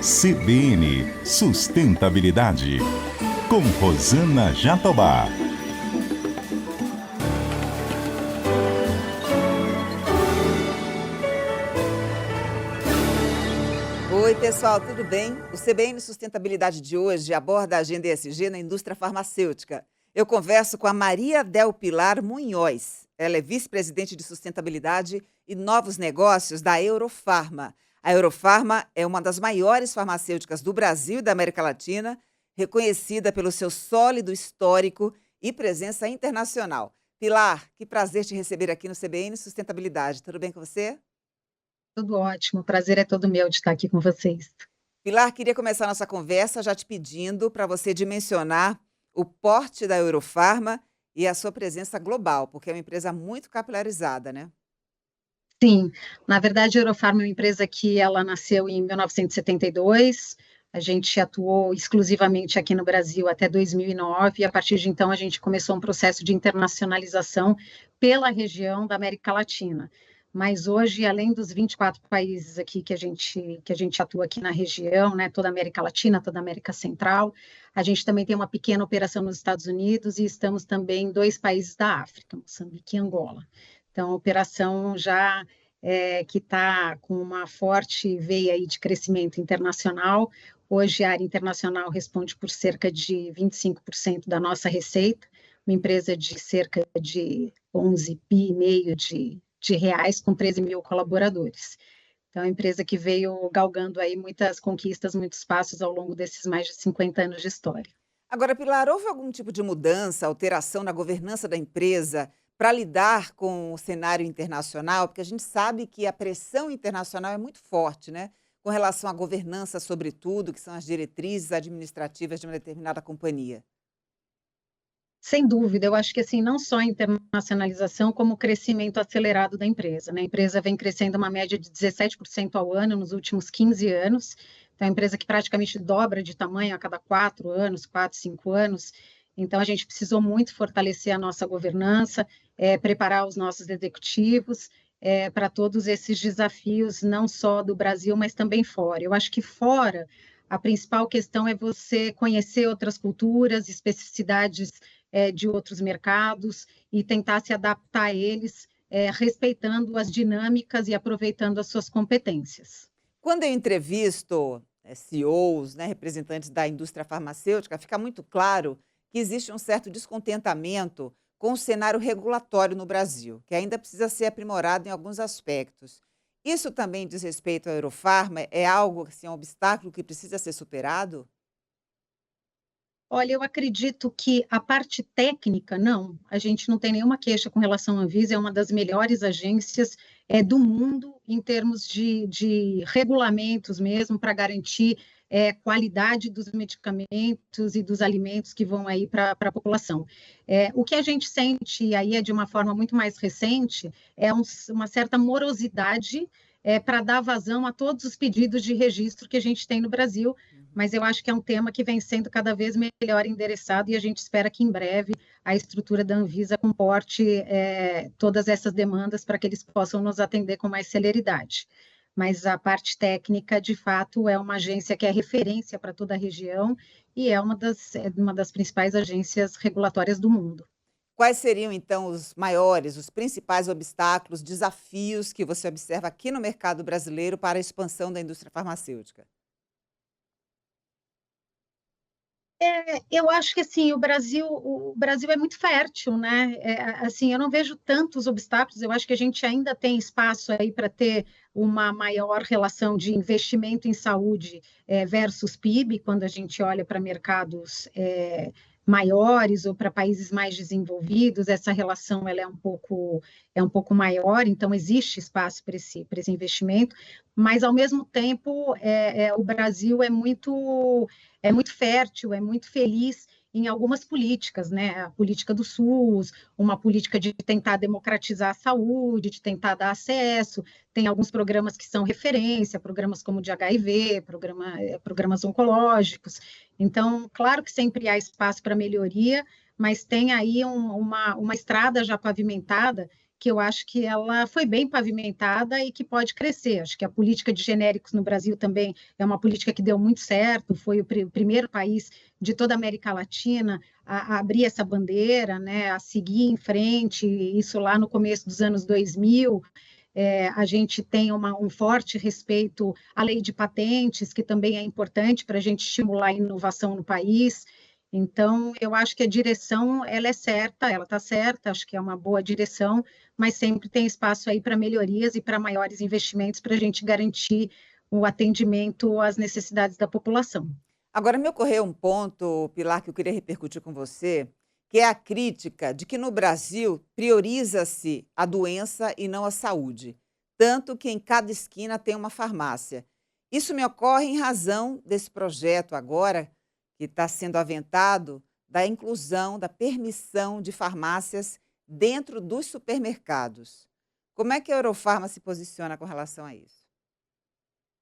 CBN Sustentabilidade, com Rosana Jatobá. Oi, pessoal, tudo bem? O CBN Sustentabilidade de hoje aborda a agenda ESG na indústria farmacêutica. Eu converso com a Maria Del Pilar Munhoz. Ela é vice-presidente de sustentabilidade e novos negócios da Eurofarma. A Eurofarma é uma das maiores farmacêuticas do Brasil e da América Latina, reconhecida pelo seu sólido histórico e presença internacional. Pilar, que prazer te receber aqui no CBN Sustentabilidade. Tudo bem com você? Tudo ótimo, o prazer é todo meu de estar aqui com vocês. Pilar, queria começar nossa conversa já te pedindo para você dimensionar o porte da Eurofarma e a sua presença global, porque é uma empresa muito capilarizada, né? Sim, na verdade a Eurofarma é uma empresa que ela nasceu em 1972, a gente atuou exclusivamente aqui no Brasil até 2009 e a partir de então a gente começou um processo de internacionalização pela região da América Latina. Mas hoje, além dos 24 países aqui que a gente atua aqui na região, né, toda a América Latina, toda a América Central, a gente também tem uma pequena operação nos Estados Unidos e estamos também em 2 países da África, Moçambique e Angola. Então, a operação já que está com uma forte veia aí de crescimento internacional. Hoje, a área internacional responde por cerca de 25% da nossa receita, uma empresa de cerca de 11 bi e meio de reais, com 13 mil colaboradores. Então, é uma empresa que veio galgando aí muitas conquistas, muitos passos ao longo desses mais de 50 anos de história. Agora, Pilar, houve algum tipo de mudança, alteração na governança da empresa para lidar com o cenário internacional? Porque a gente sabe que a pressão internacional é muito forte, né? Com relação à governança, sobretudo, que são as diretrizes administrativas de uma determinada companhia. Sem dúvida, eu acho que assim, não só a internacionalização, como o crescimento acelerado da empresa, né? A empresa vem crescendo uma média de 17% ao ano nos últimos 15 anos, então é uma empresa que praticamente dobra de tamanho a cada 4 anos, 4, 5 anos, então a gente precisou muito fortalecer a nossa governança, preparar os nossos executivos, para todos esses desafios, não só do Brasil, mas também fora. Eu acho que fora, a principal questão é você conhecer outras culturas, especificidades de outros mercados e tentar se adaptar a eles, respeitando as dinâmicas e aproveitando as suas competências. Quando eu entrevisto CEOs, né, representantes da indústria farmacêutica, fica muito claro que existe um certo descontentamento com o cenário regulatório no Brasil, que ainda precisa ser aprimorado em alguns aspectos. Isso também diz respeito à Eurofarma? É algo, assim, um obstáculo que precisa ser superado? Olha, eu acredito que a parte técnica, não, a gente não tem nenhuma queixa com relação à Anvisa, é uma das melhores agências do mundo em termos de regulamentos mesmo, para garantir qualidade dos medicamentos e dos alimentos que vão aí para a população. O que a gente sente, e aí é de uma forma muito mais recente, é uma certa morosidade para dar vazão a todos os pedidos de registro que a gente tem no Brasil, mas eu acho que é um tema que vem sendo cada vez melhor endereçado e a gente espera que em breve a estrutura da Anvisa comporte todas essas demandas para que eles possam nos atender com mais celeridade. Mas a parte técnica, de fato, é uma agência que é referência para toda a região e é uma das principais agências regulatórias do mundo. Quais seriam, então, os maiores, os principais obstáculos, desafios que você observa aqui no mercado brasileiro para a expansão da indústria farmacêutica? Eu acho que assim o Brasil é muito fértil, né? Assim, eu não vejo tantos obstáculos. Eu acho que a gente ainda tem espaço aí para ter uma maior relação de investimento em saúde versus PIB, quando a gente olha para mercados maiores ou para países mais desenvolvidos, essa relação ela é um pouco maior, então existe espaço para esse investimento, mas ao mesmo tempo o Brasil é muito fértil, é muito feliz em algumas políticas, né? A política do SUS, uma política de tentar democratizar a saúde, de tentar dar acesso, tem alguns programas que são referência, programas como o de HIV, programas oncológicos. Então, claro que sempre há espaço para melhoria, mas tem aí uma estrada já pavimentada que eu acho que ela foi bem pavimentada e que pode crescer. Acho que a política de genéricos no Brasil também é uma política que deu muito certo, foi o primeiro país de toda a América Latina a abrir essa bandeira, né, a seguir em frente, isso lá no começo dos anos 2000. A gente tem um forte respeito à lei de patentes, que também é importante para a gente estimular a inovação no país. Então, eu acho que a direção, ela é certa, ela está certa, acho que é uma boa direção, mas sempre tem espaço aí para melhorias e para maiores investimentos para a gente garantir o atendimento às necessidades da população. Agora, me ocorreu um ponto, Pilar, que eu queria repercutir com você, que é a crítica de que no Brasil prioriza-se a doença e não a saúde, tanto que em cada esquina tem uma farmácia. Isso me ocorre em razão desse projeto agora, que está sendo aventado, da inclusão, da permissão de farmácias dentro dos supermercados. Como é que a Eurofarma se posiciona com relação a isso?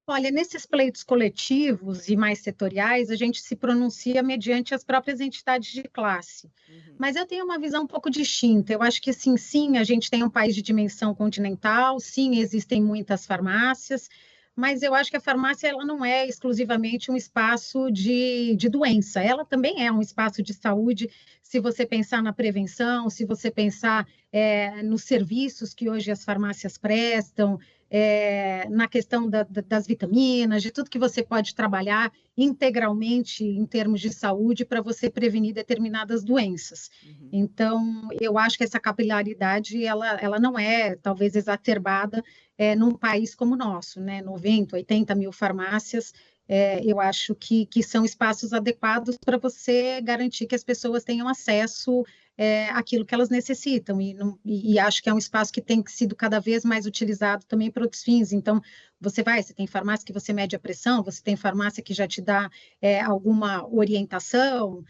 Olha, nesses pleitos coletivos e mais setoriais, a gente se pronuncia mediante as próprias entidades de classe. Uhum. Mas eu tenho uma visão um pouco distinta. Eu acho que, assim, sim, a gente tem um país de dimensão continental, sim, existem muitas farmácias, mas eu acho que a farmácia ela não é exclusivamente um espaço de doença, ela também é um espaço de saúde, se você pensar na prevenção, se você pensar nos serviços que hoje as farmácias prestam, na questão das vitaminas, de tudo que você pode trabalhar integralmente em termos de saúde para você prevenir determinadas doenças. Uhum. Então, eu acho que essa capilaridade, ela não é, talvez, exacerbada num país como o nosso, né? 90, 80 mil farmácias, eu acho que são espaços adequados para você garantir que as pessoas tenham acesso àquilo que elas necessitam, e acho que é um espaço que tem sido cada vez mais utilizado também para outros fins. Então, você tem farmácia que você mede a pressão, você tem farmácia que já te dá alguma orientação,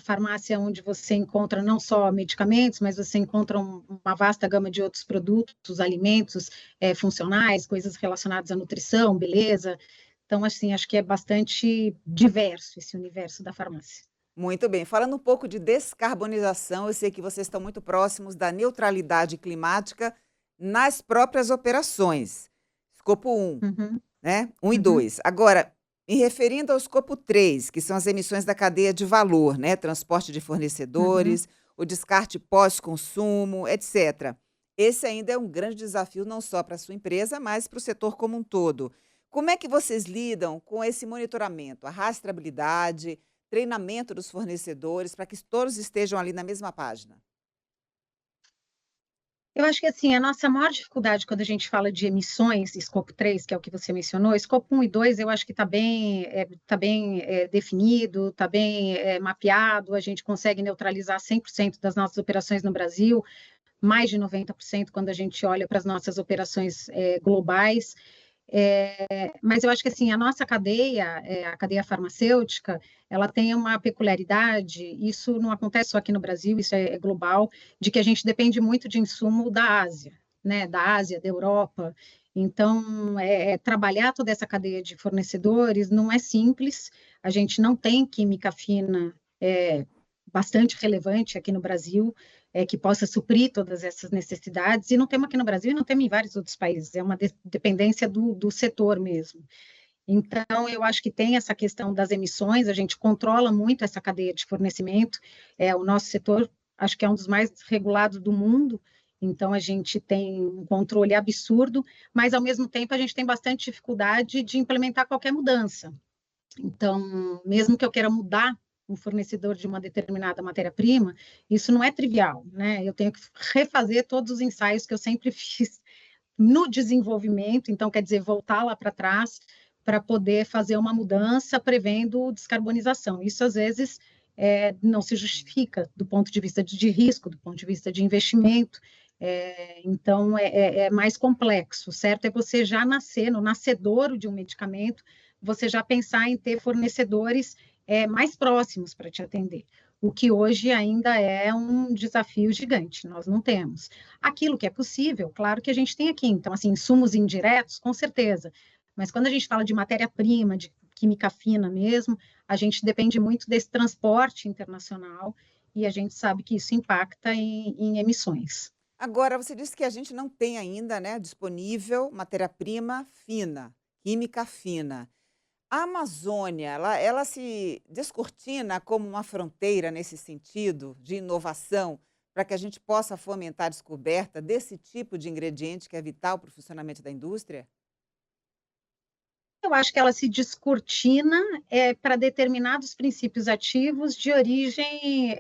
farmácia onde você encontra não só medicamentos, mas você encontra uma vasta gama de outros produtos, alimentos funcionais, coisas relacionadas à nutrição, beleza. Então, assim, acho que é bastante diverso esse universo da farmácia. Muito bem. Falando um pouco de descarbonização, eu sei que vocês estão muito próximos da neutralidade climática nas próprias operações. Escopo 1, Uhum, né? 1 e uhum, 2. Agora, me referindo ao escopo 3, que são as emissões da cadeia de valor, né? Transporte de uhum. fornecedores, o descarte pós-consumo, etc. Esse ainda é um grande desafio não só para a sua empresa, mas para o setor como um todo. Como é que vocês lidam com esse monitoramento, a rastreabilidade, treinamento dos fornecedores, para que todos estejam ali na mesma página? Eu acho que, assim, a nossa maior dificuldade quando a gente fala de emissões, escopo 3, que é o que você mencionou, escopo 1 e 2, eu acho que está bem definido, está bem mapeado, a gente consegue neutralizar 100% das nossas operações no Brasil, mais de 90% quando a gente olha para as nossas operações globais. Mas eu acho que assim, a nossa cadeia, a cadeia farmacêutica, ela tem uma peculiaridade, isso não acontece só aqui no Brasil, isso é global, de que a gente depende muito de insumo da Ásia, né? Da Ásia, da Europa. Então, trabalhar toda essa cadeia de fornecedores não é simples, a gente não tem química fina bastante relevante aqui no Brasil, que possa suprir todas essas necessidades, e não temos aqui no Brasil e não temos em vários outros países, é uma dependência do setor mesmo. Então, eu acho que tem essa questão das emissões, a gente controla muito essa cadeia de fornecimento, o nosso setor, acho que é um dos mais regulados do mundo, então a gente tem um controle absurdo, mas ao mesmo tempo a gente tem bastante dificuldade de implementar qualquer mudança. Então, mesmo que eu queira mudar um fornecedor de uma determinada matéria-prima, isso não é trivial, né? Eu tenho que refazer todos os ensaios que eu sempre fiz no desenvolvimento, então quer dizer, voltar lá para trás para poder fazer uma mudança prevendo descarbonização. Isso às vezes não se justifica do ponto de vista de risco, do ponto de vista de investimento. Então é mais complexo. O certo é você já nascer no nascedouro de um medicamento, você já pensar em ter fornecedores mais próximos para te atender, o que hoje ainda é um desafio gigante, nós não temos. Aquilo que é possível, claro que a gente tem aqui, então, assim, insumos indiretos, com certeza, mas quando a gente fala de matéria-prima, de química fina mesmo, a gente depende muito desse transporte internacional, e a gente sabe que isso impacta em emissões. Agora, você disse que a gente não tem ainda, né, disponível matéria-prima fina, química fina. A Amazônia, ela se descortina como uma fronteira nesse sentido de inovação, para que a gente possa fomentar a descoberta desse tipo de ingrediente que é vital para o funcionamento da indústria? Eu acho que ela se descortina para determinados princípios ativos de origem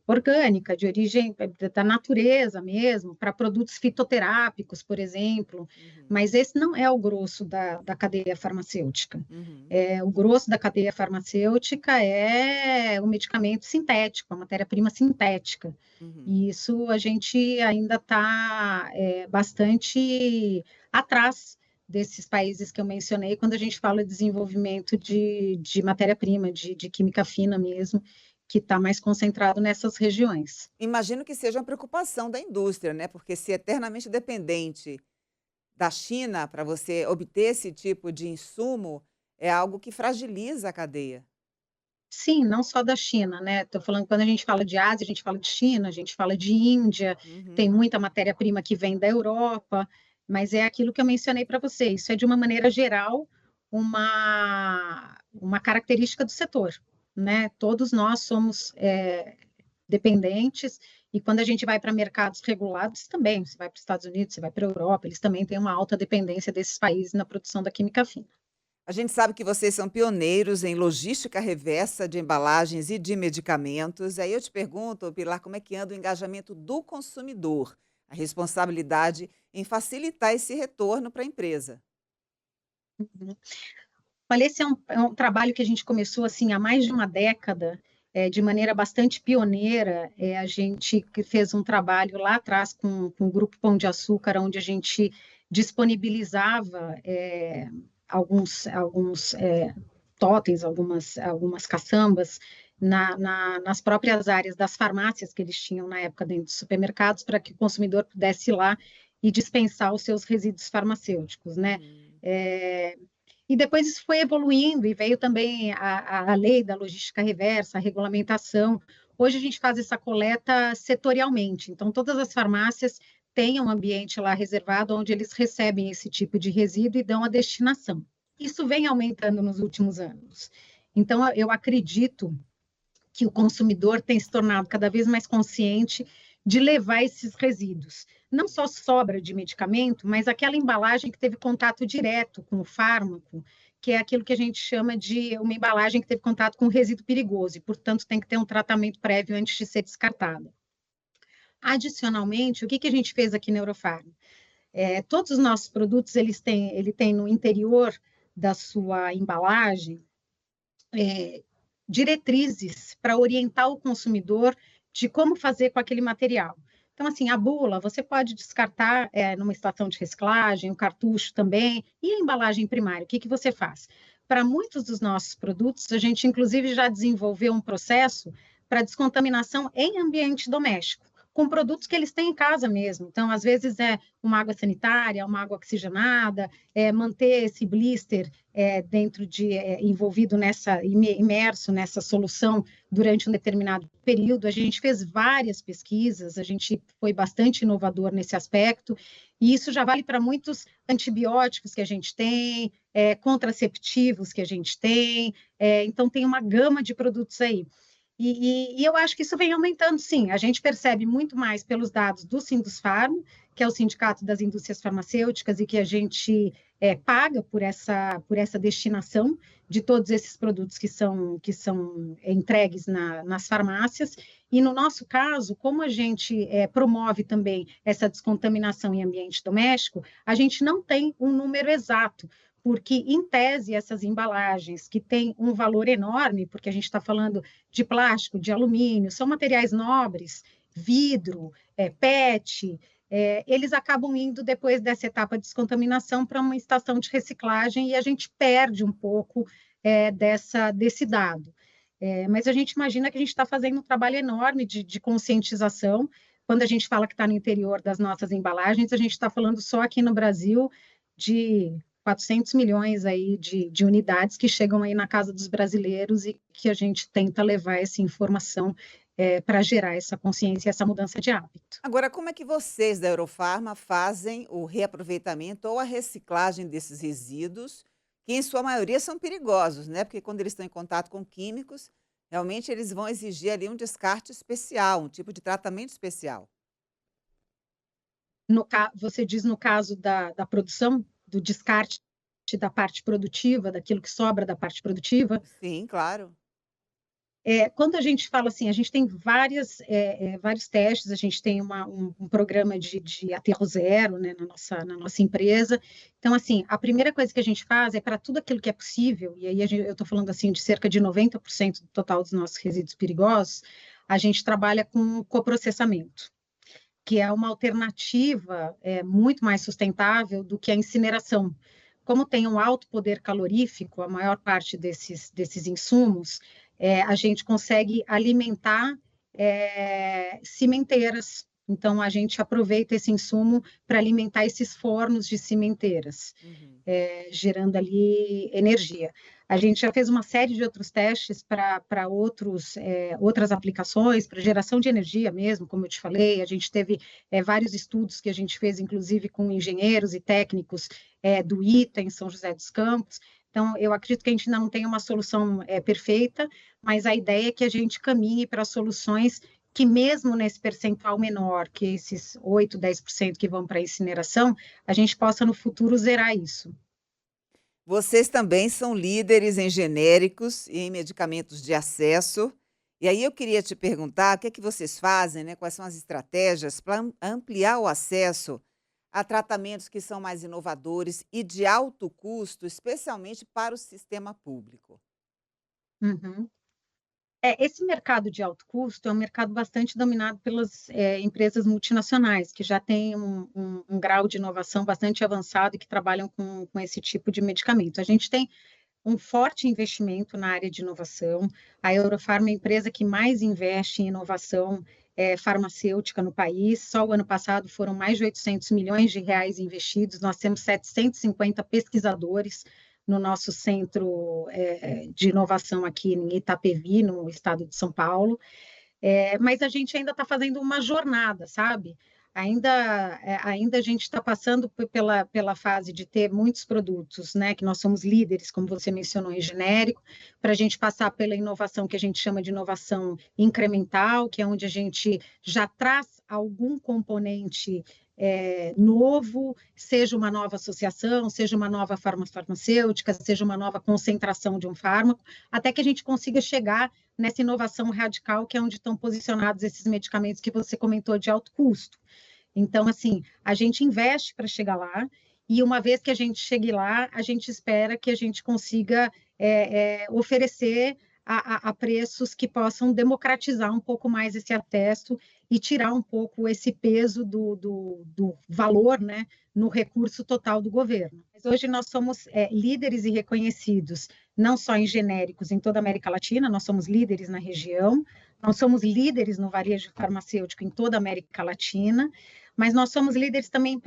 orgânica, de origem da natureza mesmo, para produtos fitoterápicos, por exemplo, Uhum, mas esse não é o grosso da cadeia farmacêutica. uhum, O grosso da cadeia farmacêutica é o medicamento sintético, a matéria-prima sintética. uhum. E isso a gente ainda está bastante atrás desses países que eu mencionei, quando a gente fala de desenvolvimento de matéria-prima, de química fina mesmo, que está mais concentrado nessas regiões. Imagino que seja uma preocupação da indústria, né, porque se eternamente dependente da China para você obter esse tipo de insumo, é algo que fragiliza a cadeia. Sim, não só da China, né? Estou falando, quando a gente fala de Ásia, a gente fala de China, a gente fala de Índia, tem Uhum. muita matéria-prima que vem da Europa, mas é aquilo que eu mencionei para você, isso é de uma maneira geral uma característica do setor, né? Todos nós somos dependentes, e quando a gente vai para mercados regulados também, você vai para os Estados Unidos, você vai para a Europa, eles também têm uma alta dependência desses países na produção da química fina. A gente sabe que vocês são pioneiros em logística reversa de embalagens e de medicamentos. Aí eu te pergunto, Pilar, como é que anda o engajamento do consumidor, a responsabilidade em facilitar esse retorno para a empresa? Olha, esse é um trabalho que a gente começou assim há mais de uma década, de maneira bastante pioneira. A gente que fez um trabalho lá atrás com o Grupo Pão de Açúcar, onde a gente disponibilizava alguns totens, algumas caçambas nas próprias áreas das farmácias que eles tinham na época dentro dos supermercados, para que o consumidor pudesse ir lá e dispensar os seus resíduos farmacêuticos, né? Uhum. É, e depois isso foi evoluindo e veio também a lei da logística reversa, a regulamentação. Hoje a gente faz essa coleta setorialmente, então todas as farmácias têm um ambiente lá reservado onde eles recebem esse tipo de resíduo e dão a destinação. Isso vem aumentando nos últimos anos. Então eu acredito que o consumidor tem se tornado cada vez mais consciente de levar esses resíduos. Não só sobra de medicamento, mas aquela embalagem que teve contato direto com o fármaco, que é aquilo que a gente chama de uma embalagem que teve contato com um resíduo perigoso, e, portanto, tem que ter um tratamento prévio antes de ser descartada. Adicionalmente, o que a gente fez aqui na Eurofarma? Todos os nossos produtos, ele tem no interior da sua embalagem diretrizes para orientar o consumidor de como fazer com aquele material. Então, assim, a bula você pode descartar numa estação de reciclagem, o cartucho também, e a embalagem primária, o que você faz? Para muitos dos nossos produtos, a gente inclusive já desenvolveu um processo para descontaminação em ambiente doméstico, com produtos que eles têm em casa mesmo. Então, às vezes é uma água sanitária, uma água oxigenada, manter esse blister dentro envolvido imerso nessa solução durante um determinado período. A gente fez várias pesquisas, a gente foi bastante inovador nesse aspecto, e isso já vale para muitos antibióticos que a gente tem, contraceptivos que a gente tem, então tem uma gama de produtos aí. E eu acho que isso vem aumentando, sim. A gente percebe muito mais pelos dados do Sindusfarm, que é o Sindicato das Indústrias Farmacêuticas, e que a gente paga por essa destinação de todos esses produtos que são entregues nas farmácias. E no nosso caso, como a gente promove também essa descontaminação em ambiente doméstico, a gente não tem um número exato, porque, em tese, essas embalagens, que têm um valor enorme, porque a gente está falando de plástico, de alumínio, são materiais nobres, vidro, PET, eles acabam indo, depois dessa etapa de descontaminação, para uma estação de reciclagem, e a gente perde um pouco desse dado. Mas a gente imagina que a gente está fazendo um trabalho enorme de conscientização. Quando a gente fala que está no interior das nossas embalagens, a gente está falando só aqui no Brasil de 400 milhões aí de unidades que chegam aí na casa dos brasileiros, e que a gente tenta levar essa informação para gerar essa consciência e essa mudança de hábito. Agora, como é que vocês da Eurofarma fazem o reaproveitamento ou a reciclagem desses resíduos, que em sua maioria são perigosos, né? Porque quando eles estão em contato com químicos, realmente eles vão exigir ali um descarte especial, um tipo de tratamento especial. Você diz no caso da produção, do descarte da parte produtiva, daquilo que sobra da parte produtiva. Sim, claro. Quando a gente fala assim, a gente tem vários testes, a gente tem um programa de aterro zero, né, na nossa empresa. Então, assim, a primeira coisa que a gente faz é para tudo aquilo que é possível, e aí eu estou falando assim de cerca de 90% do total dos nossos resíduos perigosos, a gente trabalha com coprocessamento, que é uma alternativa muito mais sustentável do que a incineração. Como tem um alto poder calorífico, a maior parte desses insumos, a gente consegue alimentar cimenteiras. Então, a gente aproveita esse insumo para alimentar esses fornos de cimenteiras, Uhum. gerando ali energia. A gente já fez uma série de outros testes para outras aplicações, para geração de energia mesmo, como eu te falei. A gente teve vários estudos que a gente fez, inclusive com engenheiros e técnicos do ITA, em São José dos Campos. Então, eu acredito que a gente ainda não tem uma solução perfeita, mas a ideia é que a gente caminhe para soluções que, mesmo nesse percentual menor, que esses 8, 10% que vão para a incineração, a gente possa, no futuro, zerar isso. Vocês também são líderes em genéricos e em medicamentos de acesso. E aí eu queria te perguntar o que é que vocês fazem, né? Quais são as estratégias para ampliar o acesso a tratamentos que são mais inovadores e de alto custo, especialmente para o sistema público. Uhum. Esse mercado de alto custo é um mercado bastante dominado pelas empresas multinacionais, que já têm um grau de inovação bastante avançado e que trabalham com esse tipo de medicamento. A gente tem um forte investimento na área de inovação. A Eurofarma é a empresa que mais investe em inovação farmacêutica no país. Só o ano passado foram mais de 800 milhões de reais investidos. Nós temos 750 pesquisadores no nosso centro de inovação aqui em Itapevi, no estado de São Paulo. Mas a gente ainda está fazendo uma jornada, sabe? Ainda a gente está passando pela fase de ter muitos produtos, né? Que nós somos líderes, como você mencionou, em genérico, para a gente passar pela inovação que a gente chama de inovação incremental, que é onde a gente já traz algum componente novo, seja uma nova associação, seja uma nova farmacêutica, seja uma nova concentração de um fármaco, até que a gente consiga chegar nessa inovação radical, que é onde estão posicionados esses medicamentos que você comentou de alto custo. Então, assim, a gente investe para chegar lá, e uma vez que a gente chegue lá, a gente espera que a gente consiga oferecer a preços que possam democratizar um pouco mais esse acesso e tirar um pouco esse peso do valor, né, no recurso total do governo. Mas hoje nós somos líderes e reconhecidos, não só em genéricos em toda a América Latina, nós somos líderes na região, nós somos líderes no varejo farmacêutico em toda a América Latina, mas nós somos líderes também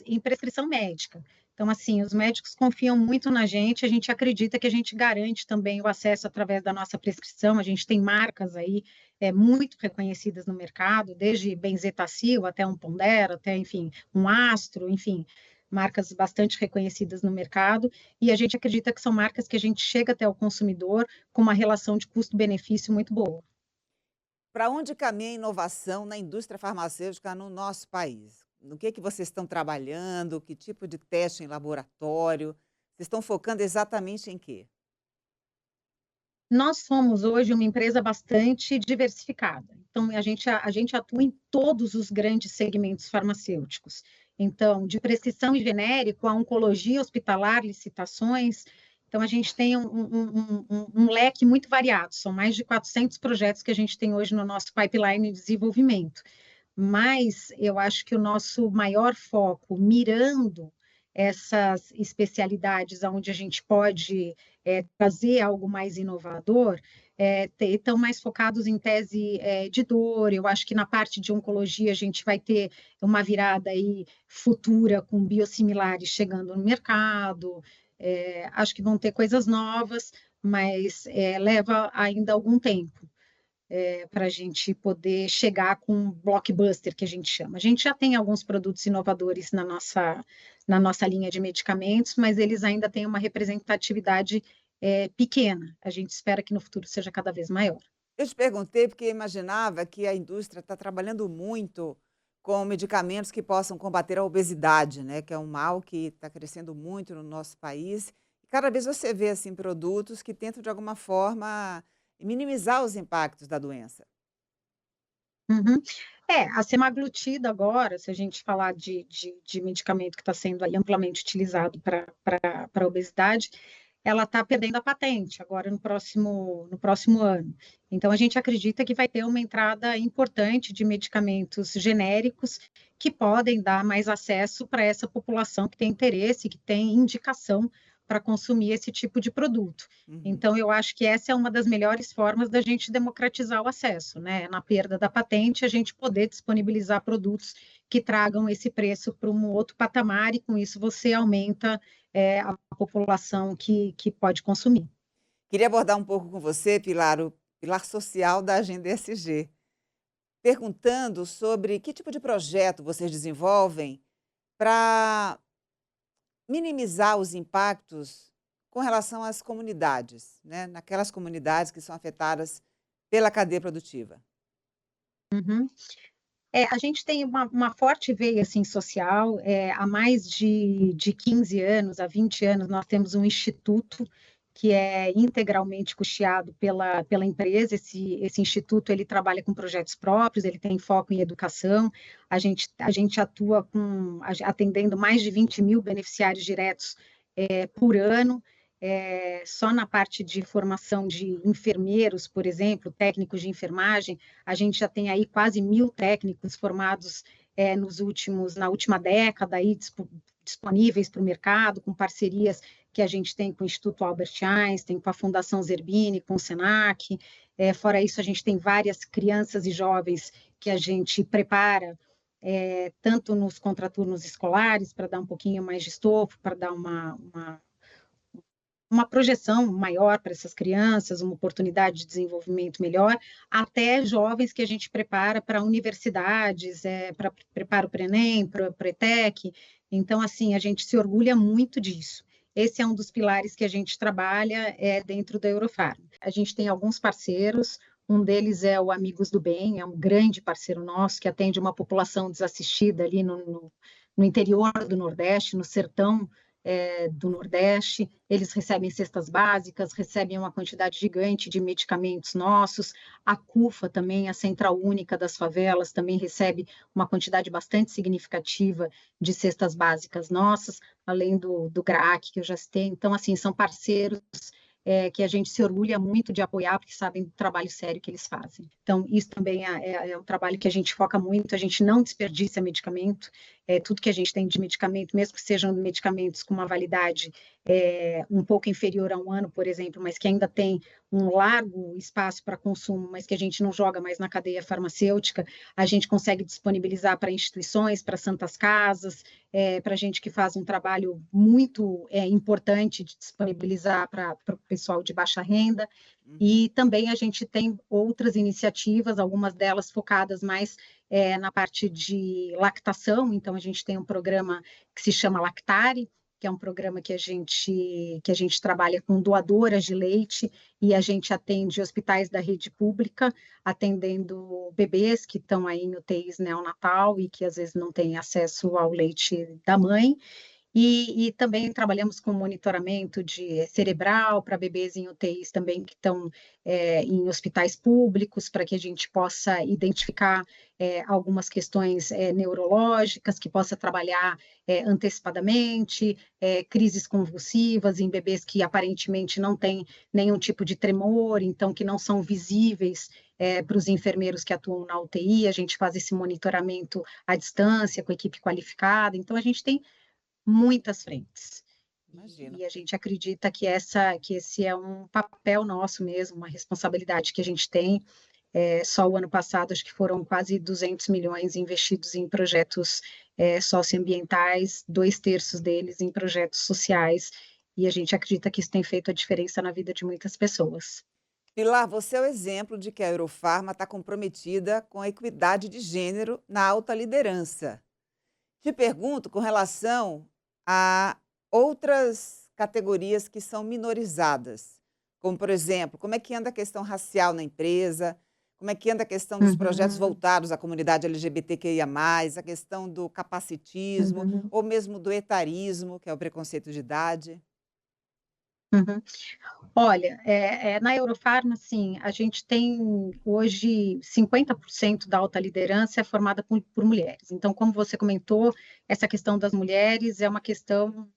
em prescrição médica. Então, assim, os médicos confiam muito na gente, a gente acredita que a gente garante também o acesso através da nossa prescrição, a gente tem marcas aí muito reconhecidas no mercado, desde Benzetacil até um Pondera, até, enfim, um Astro, enfim, marcas bastante reconhecidas no mercado, e a gente acredita que são marcas que a gente chega até o consumidor com uma relação de custo-benefício muito boa. Para onde caminha a inovação na indústria farmacêutica no nosso país? No que vocês estão trabalhando? Que tipo de teste em laboratório? Vocês estão focando exatamente em quê? Nós somos hoje uma empresa bastante diversificada. Então, a gente atua em todos os grandes segmentos farmacêuticos. Então, de prescrição e genérico, a oncologia hospitalar, licitações. Então, a gente tem um leque muito variado. São mais de 400 projetos que a gente tem hoje no nosso pipeline de desenvolvimento. Mas eu acho que o nosso maior foco, mirando essas especialidades onde a gente pode trazer algo mais inovador, estão mais focados em tese de dor. Eu acho que na parte de oncologia a gente vai ter uma virada aí futura com biosimilares chegando no mercado. Acho que vão ter coisas novas, mas leva ainda algum tempo. para a gente poder chegar com um blockbuster, que a gente chama. A gente já tem alguns produtos inovadores na nossa linha de medicamentos, mas eles ainda têm uma representatividade pequena. A gente espera que no futuro seja cada vez maior. Eu te perguntei porque eu imaginava que a indústria está trabalhando muito com medicamentos que possam combater a obesidade, né, que é um mal que está crescendo muito no nosso país. E cada vez você vê assim produtos que tentam de alguma forma minimizar os impactos da doença. Uhum. A semaglutida agora, se a gente falar de medicamento que está sendo aí amplamente utilizado para obesidade, ela está perdendo a patente agora no próximo ano. Então, a gente acredita que vai ter uma entrada importante de medicamentos genéricos que podem dar mais acesso para essa população que tem interesse, que tem indicação para consumir esse tipo de produto. Uhum. Então, eu acho que essa é uma das melhores formas da gente democratizar o acesso, né? Na perda da patente, a gente poder disponibilizar produtos que tragam esse preço para um outro patamar, e com isso você aumenta a população que pode consumir. Queria abordar um pouco com você, Pilar, o pilar social da Agenda ESG, perguntando sobre que tipo de projeto vocês desenvolvem para minimizar os impactos com relação às comunidades, né, naquelas comunidades que são afetadas pela cadeia produtiva. Uhum. A gente tem uma forte veia assim, social. Há mais de 15 anos, há 20 anos, nós temos um instituto que é integralmente custeado pela empresa. Esse instituto ele trabalha com projetos próprios, ele tem foco em educação. A gente atua atendendo mais de 20 mil beneficiários diretos por ano. Só na parte de formação de enfermeiros, por exemplo, técnicos de enfermagem, a gente já tem aí quase 1.000 técnicos formados na última década, aí, disponíveis para o mercado, com parcerias que a gente tem com o Instituto Albert Einstein, com a Fundação Zerbini, com o Senac. Fora isso, a gente tem várias crianças e jovens que a gente prepara, tanto nos contraturnos escolares, para dar um pouquinho mais de estofo, para dar uma projeção maior para essas crianças, uma oportunidade de desenvolvimento melhor, até jovens que a gente prepara para universidades, para preparo para o Enem, para o ETEC. Então, assim, a gente se orgulha muito disso. Esse é um dos pilares que a gente trabalha dentro da Eurofarm. A gente tem alguns parceiros, um deles é o Amigos do Bem, é um grande parceiro nosso que atende uma população desassistida ali no interior do Nordeste, no sertão do Nordeste. Eles recebem cestas básicas, recebem uma quantidade gigante de medicamentos nossos. A CUFA também, a Central Única das Favelas, também recebe uma quantidade bastante significativa de cestas básicas nossas, além do GRAAC, que eu já citei. Então, assim, são parceiros que a gente se orgulha muito de apoiar, porque sabem do trabalho sério que eles fazem. Então, isso também é um trabalho que a gente foca muito. A gente não desperdiça medicamento. Tudo que a gente tem de medicamento, mesmo que sejam medicamentos com uma validade um pouco inferior a um ano, por exemplo, mas que ainda tem um largo espaço para consumo, mas que a gente não joga mais na cadeia farmacêutica, a gente consegue disponibilizar para instituições, para santas casas, para a gente que faz um trabalho muito importante de disponibilizar para o pessoal de baixa renda. E também a gente tem outras iniciativas, algumas delas focadas mais na parte de lactação. Então, a gente tem um programa que se chama Lactare, que é um programa que a gente trabalha com doadoras de leite, e a gente atende hospitais da rede pública, atendendo bebês que estão aí em UTIs neonatal e que às vezes não têm acesso ao leite da mãe. E também trabalhamos com monitoramento cerebral para bebês em UTIs também que estão em hospitais públicos, para que a gente possa identificar algumas questões neurológicas, que possa trabalhar antecipadamente, crises convulsivas em bebês que aparentemente não têm nenhum tipo de tremor, então que não são visíveis para os enfermeiros que atuam na UTI. A gente faz esse monitoramento à distância, com equipe qualificada. Então, a gente tem muitas frentes. Imagino. E a gente acredita que esse é um papel nosso mesmo, uma responsabilidade que a gente tem. Só o ano passado, acho que foram quase 200 milhões investidos em projetos socioambientais, 2/3 deles em projetos sociais, e a gente acredita que isso tem feito a diferença na vida de muitas pessoas. Pilar, você é o exemplo de que a Eurofarma está comprometida com a equidade de gênero na alta liderança. Te pergunto com relação a outras categorias que são minorizadas, como, por exemplo, como é que anda a questão racial na empresa, como é que anda a questão dos projetos Uhum, voltados à comunidade LGBTQIA+, a questão do capacitismo, uhum, ou mesmo do etarismo, que é o preconceito de idade. uhum. Olha, na Eurofarma, assim, a gente tem hoje 50% da alta liderança é formada por mulheres. Então, como você comentou, essa questão das mulheres é uma questão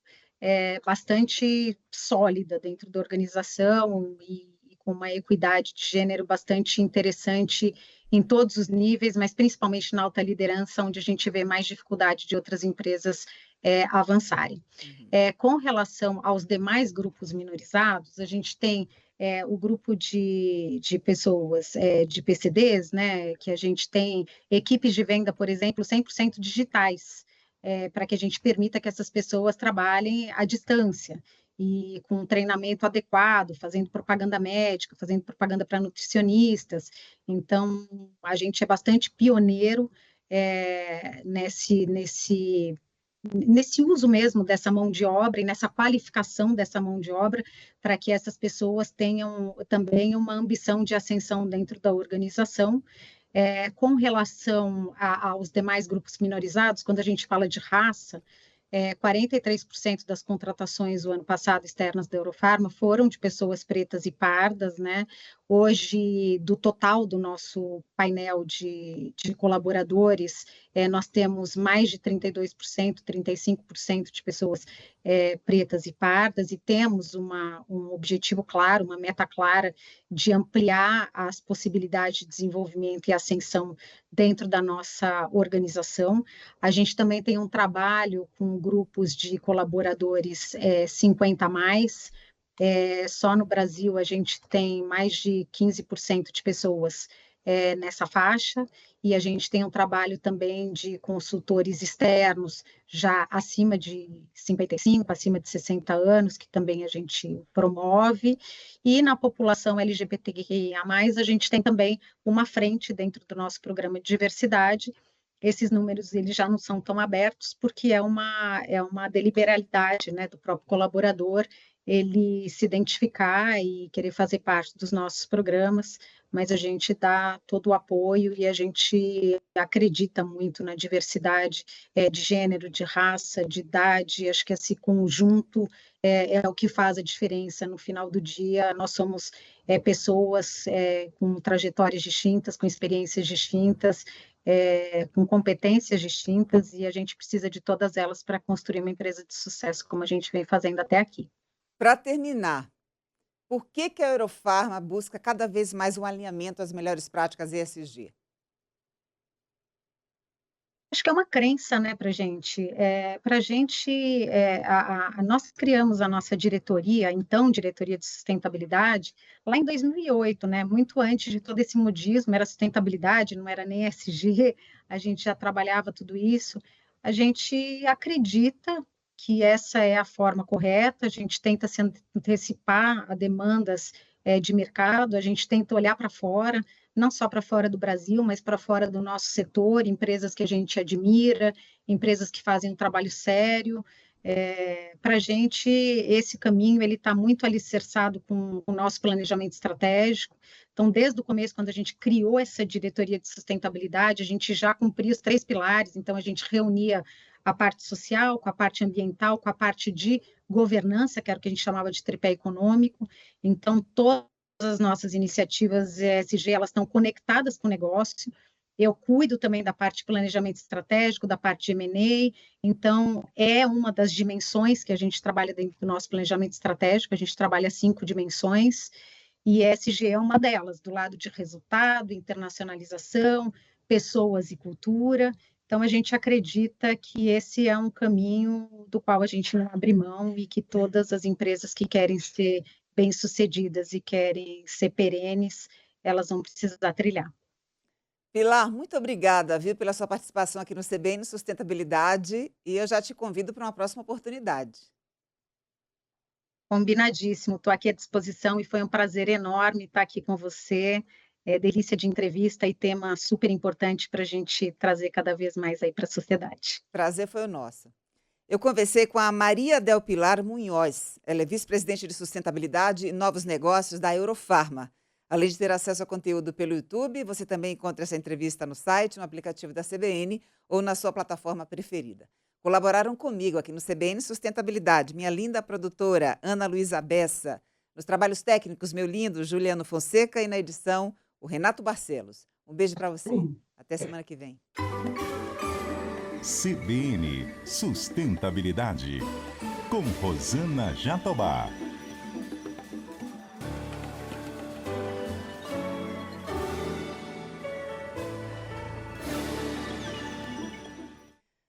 bastante sólida dentro da organização e com uma equidade de gênero bastante interessante em todos os níveis, mas principalmente na alta liderança, onde a gente vê mais dificuldade de outras empresas avançarem. Uhum. Com relação aos demais grupos minorizados, a gente tem o grupo de pessoas, de PCDs, né, que a gente tem equipes de venda, por exemplo, 100% digitais, para que a gente permita que essas pessoas trabalhem à distância e com um treinamento adequado, fazendo propaganda médica, fazendo propaganda para nutricionistas. Então, a gente é bastante pioneiro nesse uso mesmo dessa mão de obra e nessa qualificação dessa mão de obra, para que essas pessoas tenham também uma ambição de ascensão dentro da organização. Com relação aos demais grupos minorizados, quando a gente fala de raça, 43% das contratações o ano passado externas da Eurofarma foram de pessoas pretas e pardas, né? Hoje, do total do nosso painel de colaboradores, nós temos mais de 32%, 35% de pessoas pretas e pardas, e temos um objetivo claro, uma meta clara de ampliar as possibilidades de desenvolvimento e ascensão dentro da nossa organização. A gente também tem um trabalho com grupos de colaboradores 50 a mais. Só no Brasil a gente tem mais de 15% de pessoas nessa faixa, e a gente tem um trabalho também de consultores externos já acima de 55, acima de 60 anos, que também a gente promove, e na população LGBTQIA+, a gente tem também uma frente dentro do nosso programa de diversidade. Esses números eles já não são tão abertos, porque é uma deliberalidade, né, do próprio colaborador ele se identificar e querer fazer parte dos nossos programas, mas a gente dá todo o apoio e a gente acredita muito na diversidade de gênero, de raça, de idade. Acho que esse conjunto é o que faz a diferença no final do dia. Nós somos pessoas com trajetórias distintas, com experiências distintas, com competências distintas, e a gente precisa de todas elas para construir uma empresa de sucesso, como a gente vem fazendo até aqui. Para terminar, por que que a Eurofarma busca cada vez mais um alinhamento às melhores práticas ESG? Acho que é uma crença, né, para gente, nós criamos a nossa diretoria, então diretoria de sustentabilidade, lá em 2008, né, muito antes de todo esse modismo, era sustentabilidade, não era nem ESG, a gente já trabalhava tudo isso. A gente acredita que essa é a forma correta, a gente tenta se antecipar a demandas de mercado, a gente tenta olhar para fora, não só para fora do Brasil, mas para fora do nosso setor, empresas que a gente admira, empresas que fazem um trabalho sério. Para a gente, esse caminho ele está muito alicerçado com o nosso planejamento estratégico. Então, desde o começo, quando a gente criou essa diretoria de sustentabilidade, a gente já cumpria os 3 pilares, então a gente reunia a parte social, com a parte ambiental, com a parte de governança, que era o que a gente chamava de tripé econômico. Então, todas as nossas iniciativas ESG, elas estão conectadas com o negócio. Eu cuido também da parte de planejamento estratégico, da parte de M&A, então é uma das dimensões que a gente trabalha dentro do nosso planejamento estratégico, a gente trabalha 5 dimensões, e ESG é uma delas, do lado de resultado, internacionalização, pessoas e cultura. Então, a gente acredita que esse é um caminho do qual a gente não abre mão e que todas as empresas que querem ser bem-sucedidas e querem ser perenes, elas vão precisar trilhar. Pilar, muito obrigada, viu, pela sua participação aqui no CBN Sustentabilidade, e eu já te convido para uma próxima oportunidade. Combinadíssimo, estou aqui à disposição e foi um prazer enorme estar aqui com você. É delícia de entrevista e tema super importante para a gente trazer cada vez mais aí para a sociedade. Prazer foi o nosso. Eu conversei com a Maria Del Pilar Munhoz. Ela é vice-presidente de sustentabilidade e novos negócios da Eurofarma. Além de ter acesso a conteúdo pelo YouTube, você também encontra essa entrevista no site, no aplicativo da CBN ou na sua plataforma preferida. Colaboraram comigo aqui no CBN Sustentabilidade, minha linda produtora Ana Luísa Bessa, nos trabalhos técnicos, meu lindo Juliano Fonseca e na edição, o Renato Barcelos. Um beijo para você. Até semana que vem. CBN Sustentabilidade, com Rosana Jatobá.